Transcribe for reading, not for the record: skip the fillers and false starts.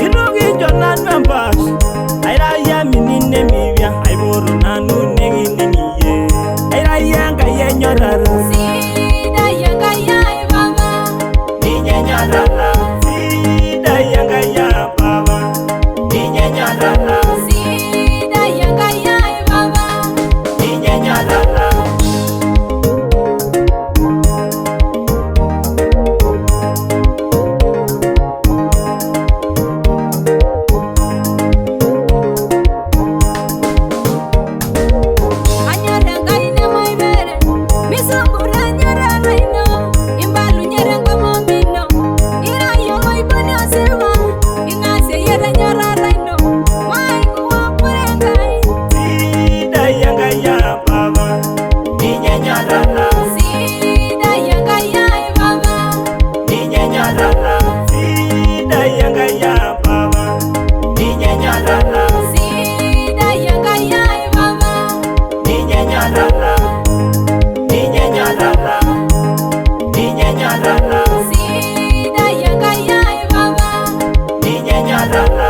Inugi jonan members Aira ya minine mibia Aiburu nanu negi neniye Aira ya nga ye nyorara Sida yanga ya baba Ninye nyorara Sida yanga ya baba Ninye nyorara Sida yanga ya baba Ninye nyorara Sida yanga ya baba Ninye nyorara